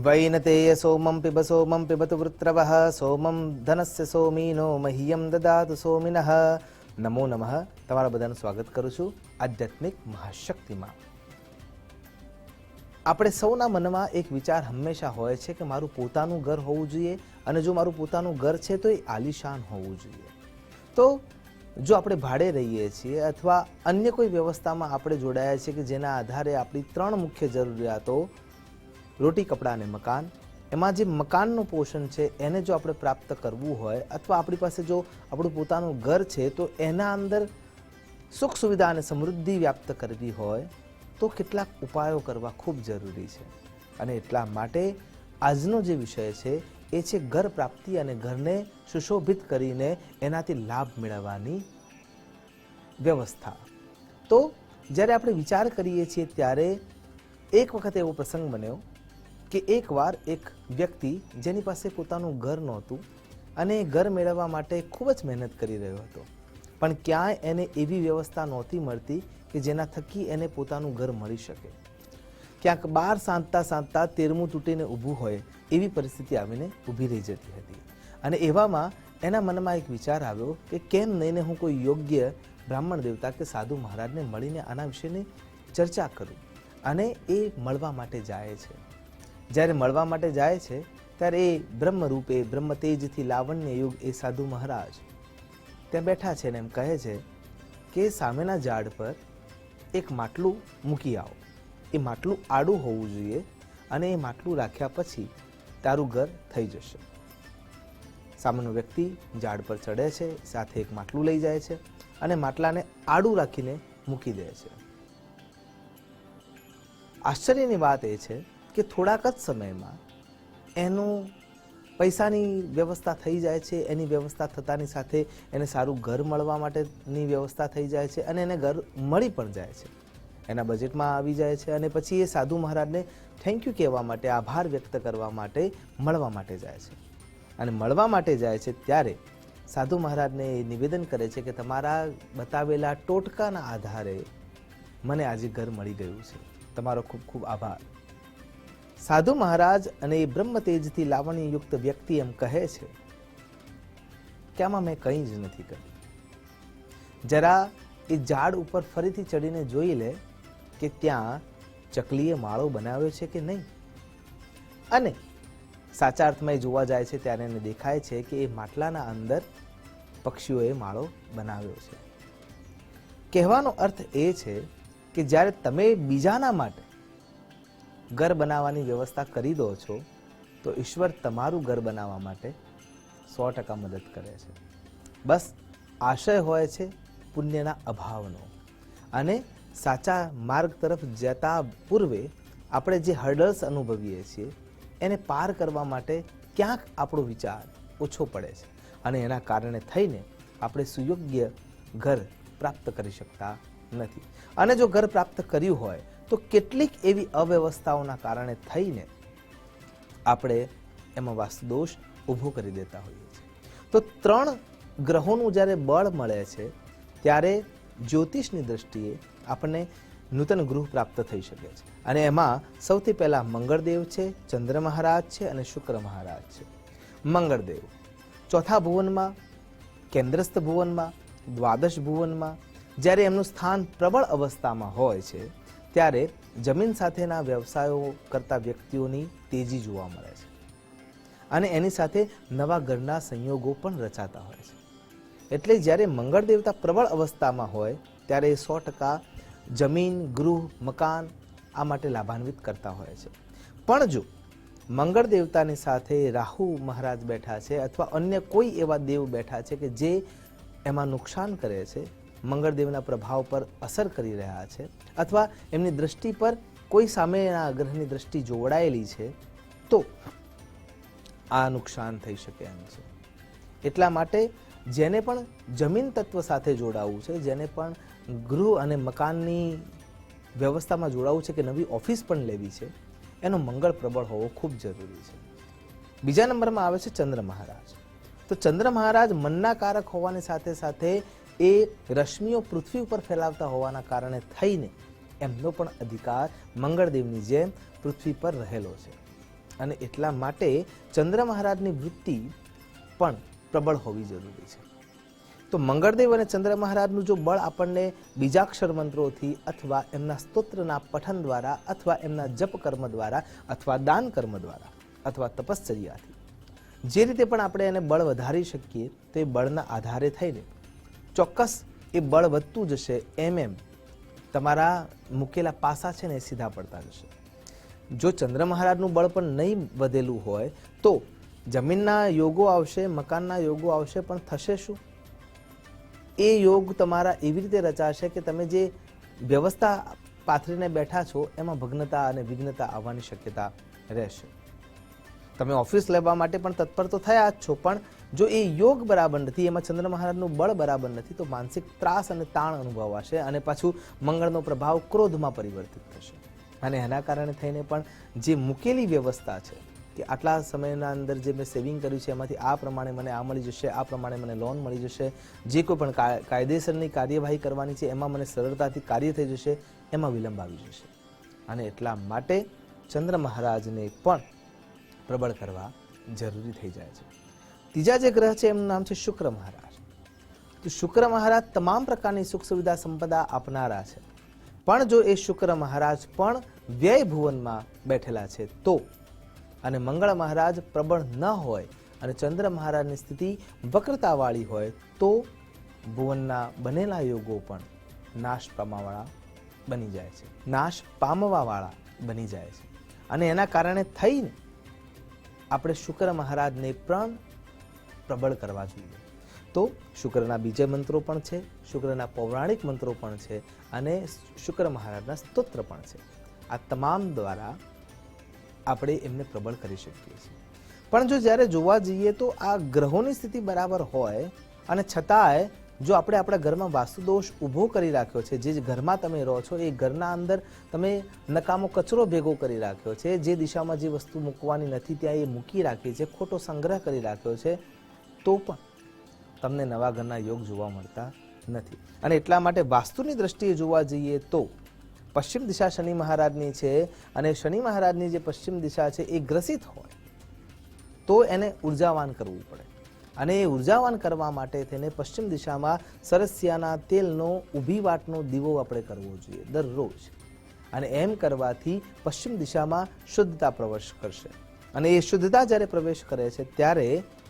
वैनतेय सोमं पिबतु वृत्रवः सोमं धनस्य सोमीनो मह्यं ददातु सोमिनः। नमो नमः। તમારા બધાનું સ્વાગત કરું છું આધ્યાત્મિક મહાશક્તિમાં। આપણે સૌના મનમાં એક વિચાર હંમેશા હોય છે કે મારું પોતાનું ઘર હોવું જોઈએ, અને જો મારું પોતાનું ઘર છે તો એ આલીશાન હોવું જોઈએ। તો જો આપણે ભાડે રહીએ છીએ અથવા અન્ય કોઈ વ્યવસ્થામાં આપણે જોડાયા છીએ કે જેના આધારે આપણી ત્રણ મુખ્ય જરૂરિયાતો રોટી, કપડાં અને મકાન, એમાં જે મકાનનું પોષણ છે એને જો આપણે પ્રાપ્ત કરવું હોય અથવા આપણી પાસે જો આપણું પોતાનું ઘર છે તો એના અંદર સુખ સુવિધા અને સમૃદ્ધિ વ્યાપ્ત કરવી હોય તો કેટલાક ઉપાયો કરવા ખૂબ જરૂરી છે। અને એટલા માટે આજનો જે વિષય છે એ છે ઘર પ્રાપ્તિ અને ઘરને સુશોભિત કરીને એનાથી લાભ મેળવવાની વ્યવસ્થા। તો જ્યારે આપણે વિચાર કરીએ છીએ ત્યારે એક વખત એવો પ્રસંગ બન્યો કે એકવાર એક વ્યક્તિ જેની પાસે પોતાનું ઘર નહોતું અને ઘર મેળવવા માટે ખૂબ જ મહેનત કરી રહ્યો હતો, પણ ક્યાંય એને એવી વ્યવસ્થા નહોતી મળતી કે જેના થકી એને પોતાનું ઘર મળી શકે। ક્યાંક 12 સાંધતા સાંધતા 13મું તૂટીને ઊભું હોય એવી પરિસ્થિતિ આવીને ઊભી રહી જતી હતી। અને એવામાં એના મનમાં એક વિચાર આવ્યો કે કેમ નહીં હું કોઈ યોગ્ય બ્રાહ્મણ દેવતા કે સાધુ મહારાજને મળીને આના વિશેની ચર્ચા કરું। અને એ મળવા માટે જાય છે। જ્યારે મળવા માટે જાય છે ત્યારે એ બ્રહ્મ રૂપે બ્રહ્મ તેજથી લાવણ્ય યુગ એ સાધુ મહારાજ ત્યાં બેઠા છે ને એમ કહે છે કે સામેના ઝાડ પર એક માટલું મૂકી આવો, એ માટલું આડું હોવું જોઈએ અને એ માટલું રાખ્યા પછી તારું ઘર થઈ જશે। સામેનો વ્યક્તિ ઝાડ પર ચડે છે, સાથે એક માટલું લઈ જાય છે અને માટલાને આડું રાખીને મૂકી દે છે। આશ્ચર્યની વાત એ છે કે થોડાક જ સમયમાં એનું પૈસાની વ્યવસ્થા થઈ જાય છે, એની વ્યવસ્થા થતાની સાથે એને સારું ઘર મળવા માટેની વ્યવસ્થા થઈ જાય છે અને એને ઘર મળી પણ જાય છે, એના બજેટમાં આવી જાય છે। અને પછી એ સાધુ મહારાજને થેન્ક યુ કહેવા માટે, આભાર વ્યક્ત કરવા માટે મળવા માટે જાય છે। અને મળવા માટે જાય છે ત્યારે સાધુ મહારાજને એ નિવેદન કરે છે કે તમારા બતાવેલા ટોટકાના આધારે મને આજે ઘર મળી ગયું છે, તમારો ખૂબ ખૂબ આભાર। સાધુ મહારાજ અને એ બ્રહ્મ તેજથી લાવણ્યયુક્ત વ્યક્તિ એમ કહે છે કે આમાં મેં કંઈ જ નથી કર્યું। જરા એ ઝાડ ઉપર ફરીથી ચડીને જોઈ લે કે ત્યાં ચકલીએ માળો બનાવ્યો છે કે નહીં, અને સાચા અર્થમાં એ જોવા જાય છે ત્યારે એને દેખાય છે કે એ માટલાના અંદર પક્ષીઓએ માળો બનાવ્યો છે। કહેવાનો અર્થ એ છે કે જ્યારે તમે બીજાના માટે ઘર બનાવવાની વ્યવસ્થા કરી દો છો તો ઈશ્વર તમારું ઘર બનાવવા માટે 100% મદદ કરે છે। બસ આશય હોય છે પુણ્યના અભાવનો, અને સાચા માર્ગ તરફ જતા પૂર્વે આપણે જે હર્ડલ્સ અનુભવીએ છીએ એને પાર કરવા માટે ક્યાંક આપણો વિચાર ઓછો પડે છે, અને એના કારણે થઈને આપણે સુયોગ્ય ઘર પ્રાપ્ત કરી શકતા નથી। અને જો ઘર પ્રાપ્ત કર્યું હોય તો કેટલીક એવી અવ્યવસ્થાઓના કારણે થઈને આપણે એમાં વાસ્તુદોષ ઊભો કરી દેતા હોઈએ છીએ। તો 3 ગ્રહોનું જ્યારે બળ મળે છે ત્યારે જ્યોતિષની દ્રષ્ટિએ આપણને નૂતન ગૃહ પ્રાપ્ત થઈ શકે છે। અને એમાં સૌથી પહેલાં મંગળદેવ છે, ચંદ્ર મહારાજ છે અને શુક્ર મહારાજ છે। મંગળદેવ ચોથા ભુવનમાં, કેન્દ્રસ્થ ભુવનમાં, દ્વાદશ ભુવનમાં જ્યારે એમનું સ્થાન પ્રબળ અવસ્થામાં હોય છે ત્યારે જમીન સાથેના વ્યવસાયો કરતા વ્યક્તિઓની તેજી જોવા મળે છે, અને એની સાથે નવા ઘરના સંયોગો પણ રચાતા હોય છે। એટલે જ્યારે મંગળ દેવતા પ્રબળ અવસ્થામાં હોય ત્યારે એ 100% જમીન, ગૃહ, મકાન આ માટે લાભાન્વિત કરતા હોય છે। પણ જો મંગળ દેવતાની સાથે રાહુ મહારાજ બેઠા છે અથવા અન્ય કોઈ એવા દેવ બેઠા છે કે જે એમાં નુકસાન કરે છે, મંગળદેવના પ્રભાવ પર અસર કરી રહ્યા છે, અથવા એમની દ્રષ્ટિ પર કોઈ સામેના ગ્રહની દ્રષ્ટિ જોડાયેલી છે તો આ નુકસાન થઈ શકે એમ છે। એટલા માટે જેને પણ જમીન તત્વ સાથે જોડાવવું છે, જેને પણ ગૃહ અને મકાનની વ્યવસ્થામાં જોડાવવું છે કે નવી ઓફિસ પણ લેવી છે, એનો મંગળ પ્રબળ હોવો ખૂબ જરૂરી છે। બીજા નંબરમાં આવે છે ચંદ્ર મહારાજ। તો ચંદ્ર મહારાજ મનના કારક હોવાની સાથે સાથે એ રશ્મિઓ પૃથ્વી ઉપર ફેલાવતા હોવાના કારણે થઈને એમનો પણ અધિકાર મંગળદેવની જેમ પૃથ્વી પર રહેલો છે। અને એટલા માટે ચંદ્ર મહારાજની વૃત્તિ પણ પ્રબળ હોવી જરૂરી છે. તો મંગળદેવ અને ચંદ્ર મહારાજનું જો બળ આપણને બીજાક્ષર મંત્રોથી અથવા એમના સ્તોત્રના પઠન દ્વારા અથવા એમના જપ કર્મ દ્વારા અથવા દાન કર્મ દ્વારા અથવા તપશ્ચર્યાથી જે રીતે પણ આપણે એને બળ વધારી શકીએ તો એ બળના આધારે થઈને ચોક્કસ એ બળ વધતું જશે. એમ તમારા મૂકેલા પાસા છે ને એ સીધા પડતા જશે. જો ચંદ્ર મહારાજનું બળ પણ નહીં વધેલું હોય તો જમીનના યોગો આવશે, મકાનના યોગો આવશે, પણ થશે શું? એ યોગ તમારા એવી રીતે રચાશે કે તમે જે વ્યવસ્થા પાથરીને બેઠા છો એમાં ભગ્નતા અને વિઘ્નતા આવવાની શક્યતા રહેશે. તમે ઓફિસ લેવા માટે પણ તત્પર તો થયા જ છો, પણ જો એ યોગ બરાબર નથી, એમાં ચંદ્ર મહારાજનું બળ બરાબર નથી, તો માનસિક ત્રાસ અને તાણ અનુભવાશે અને પાછું મંગળનો પ્રભાવ ક્રોધમાં પરિવર્તિત થશે. અને એના કારણે થઈને પણ જે મૂકેલી વ્યવસ્થા છે કે આટલા સમયના અંદર જે મેં સેવિંગ કર્યું છે એમાંથી આ પ્રમાણે મને આ મળી જશે, આ પ્રમાણે મને લોન મળી જશે, જે કોઈ પણ કાયદેસરની કાર્યવાહી કરવાની છે એમાં મને સરળતાથી કાર્ય થઈ જશે, એમાં વિલંબ આવી જશે. અને એટલા માટે ચંદ્ર મહારાજને પણ પ્રબળ કરવા જરૂરી થઈ જાય છે. ત્રીજા જે ગ્રહ છે એમનું નામ છે શુક્ર મહારાજ. તો શુક્ર મહારાજ તમામ પ્રકારની સુખ સુવિધા સંપદા આપનારા છે, પણ જો એ શુક્ર મહારાજ પણ વ્યય ભુવનમાં બેઠેલા છે તો, અને મંગળ મહારાજ પ્રબળ ન હોય અને ચંદ્ર મહારાજની સ્થિતિ વક્રતાવાળી હોય તો ભુવનના બનેલા યોગો પણ નાશ પામવાવાળા બની જાય છે, નાશ પામવાવાળા બની જાય છે. અને એના કારણે થઈને આપણે શુક્ર મહારાજને પણ પ્રબળ કરવા જોઈએ. તો શુક્રના બીજા મંત્રો પણ છે, શુક્રના પૌરાણિક મંત્રો પણ છે અને શુક્ર મહારાજના સ્તોત્ર પણ છે. આ તમામ દ્વારા આપણે એમને પ્રબળ કરી શકીએ છીએ. પણ જો જ્યારે જોવા જઈએ તો આ ગ્રહોની સ્થિતિ બરાબર હોય અને છતાંય જો આપણે આપણા ઘરમાં વાસ્તુદોષ ઊભો કરી રાખ્યો છે, જે ઘરમાં તમે રહો છો એ ઘરના અંદર તમે નકામો કચરો ભેગો કરી રાખ્યો છે, જે દિશામાં જે વસ્તુ મૂકવાની નથી ત્યાં એ મૂકી રાખી છે, ખોટો સંગ્રહ કરી રાખ્યો છે, તો પણ તમને નવા ઘરના યોગ જોવા મળતા નથી. અને એટલા માટે વાસ્તુની દ્રષ્ટિએ જોવા જઈએ તો પશ્ચિમ દિશા શનિ મહારાજની છે અને શનિ મહારાજની જે પશ્ચિમ દિશા છે એ ગ્રસિત હોય તો એને ઉર્જાવાન કરવું પડે. અને એ ઉર્જાવાન કરવા માટે થઈને પશ્ચિમ દિશામાં સરસિયાના તેલનો ઊભી વાટનો દીવો આપણે કરવો જોઈએ દરરોજ. અને એમ કરવાથી પશ્ચિમ દિશામાં શુદ્ધતા પ્રવેશ કરશે. અને એ શુદ્ધતા જ્યારે પ્રવેશ કરે છે ત્યારે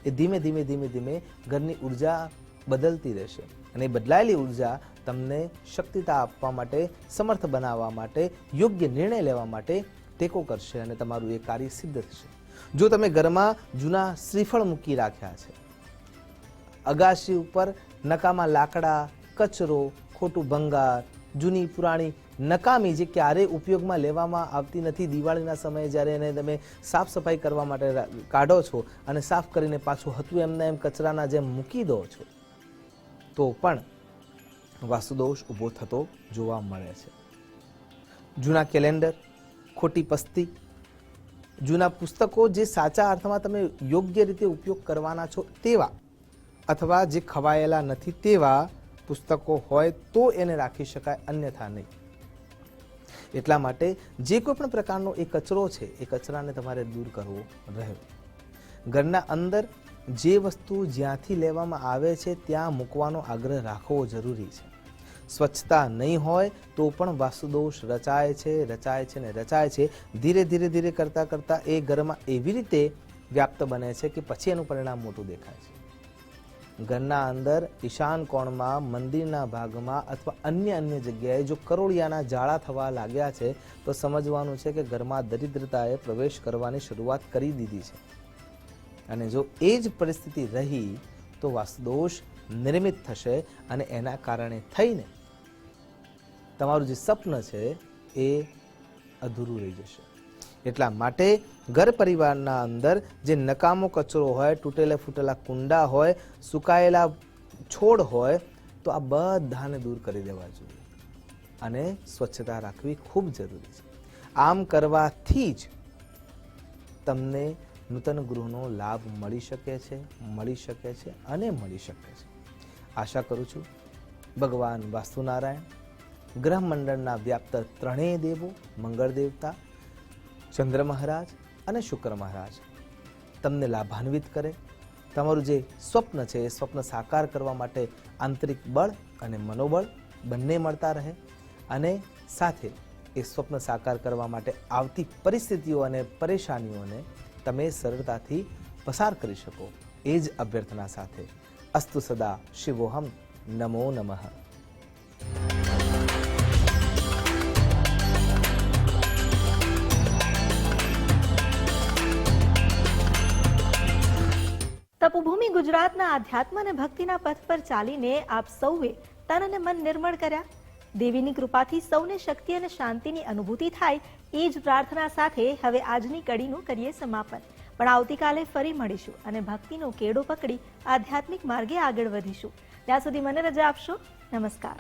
એ ધીમે ધીમે ધીમે ધીમે ઘરની ઉર્જા બદલતી રહેશે. અને એ બદલાયેલી ઉર્જા તમને શક્તિતા આપવા માટે, સમર્થ બનાવવા માટે, યોગ્ય નિર્ણય લેવા માટે ટેકો કરશે અને તમારું એ કાર્ય સિદ્ધ થશે. જો તમે ઘરમાં જૂના શ્રીફળ મૂકી રાખ્યા છે, અગાશી ઉપર નકામા લાકડા, કચરો, ખોટું ભંગાર, જૂની પુરાણી નકામી જે ક્યારેય ઉપયોગમાં લેવામાં આવતી નથી, દિવાળીના સમયે જ્યારે એને તમે સાફ સફાઈ કરવા માટે કાઢો છો અને સાફ કરીને પાછું હતું એમને એમ કચરાના જેમ મૂકી દો છો તો પણ વાસ્તુદોષ ઊભો થતો જોવા મળે છે. જૂના કેલેન્ડર, ખોટી પસ્તી, જૂના પુસ્તકો જે સાચા અર્થમાં તમે યોગ્ય રીતે ઉપયોગ કરવાના છો તેવા અથવા જે ખવાયેલા નથી તેવા પુસ્તકો હોય તો એને રાખી શકાય, અન્યથા નહીં. એટલા માટે જે કોઈ પણ પ્રકારનો એ કચરો છે એ કચરાને તમારે દૂર કરવો રહ્યો. ઘરના અંદર જે વસ્તુ જ્યાંથી લેવામાં આવે છે ત્યાં મૂકવાનો આગ્રહ રાખવો જરૂરી છે. સ્વચ્છતા નહીં હોય તો પણ વાસ્તુદોષ રચાય છે ને રચાય છે. ધીરે ધીરે ધીરે કરતાં કરતાં એ ઘરમાં એવી રીતે વ્યાપ્ત બને છે કે પછી એનું પરિણામ મોટું દેખાય છે. ઘરના અંદર ઈશાન કોણમાં, મંદિરના ભાગમાં અથવા અન્ય જગ્યાએ જો કરોળિયાના જાળા થવા લાગ્યા છે તો સમજવાનું છે કે ઘરમાં દરિદ્રતાએ પ્રવેશ કરવાની શરૂઆત કરી દીધી છે. અને જો એ જ પરિસ્થિતિ રહી તો વાસ્તુદોષ નિર્મિત થશે અને એના કારણે થઈને તમારું જે સ્વપ્ન છે એ અધૂરું રહી જશે. એટલા માટે ઘર પરિવારના અંદર જે નકામો કચરો હોય, તૂટેલા ફૂટેલા કુંડા હોય, સુકાયેલા છોડ હોય તો આ બધાને દૂર કરી દેવા જોઈએ અને સ્વચ્છતા રાખવી ખૂબ જરૂરી છે. આમ કરવાથી જ તમને નૂતન ગૃહનો લાભ મળી શકે છે અને મળી શકે છે. આશા કરું છું ભગવાન વાસ્તુનારાયણ, ગ્રહ મંડળના વ્યાપ્ત ત્રણેય દેવો, મંગળ દેવતા, ચંદ્ર મહારાજ અને શુક્ર મહારાજ તમને લાભાન્વિત કરે, તમારું જે સ્વપ્ન છે એ સ્વપ્ન સાકાર કરવા માટે આંતરિક બળ અને મનોબળ બંને મળતા રહે, અને સાથે એ સ્વપ્ન સાકાર કરવા માટે આવતી પરિસ્થિતિઓ અને પરેશાનીઓને તમે સરળતાથી પસાર કરી શકો, એ જ અભ્યર્થના સાથે અસ્તુ સદા શિવોહમ. નમો નમઃ. તપોભૂમિ ગુજરાતના આધ્યાત્મ અને ભક્તિના પથ પર ચાલીને આપ સૌએ તન અને મન નિર્મળ કર્યા. દેવીની કૃપાથી સૌને શક્તિ અને શાંતિની અનુભૂતિ થાય, એ જ પ્રાર્થના સાથે હવે આજની કડીનું કરીએ સમાપન. પણ આવતીકાલે ફરી મળીશું અને ભક્તિનો કેડો પકડી આધ્યાત્મિક માર્ગે આગળ વધીશું. ત્યાં સુધી મને રજા આપશો. નમસ્કાર.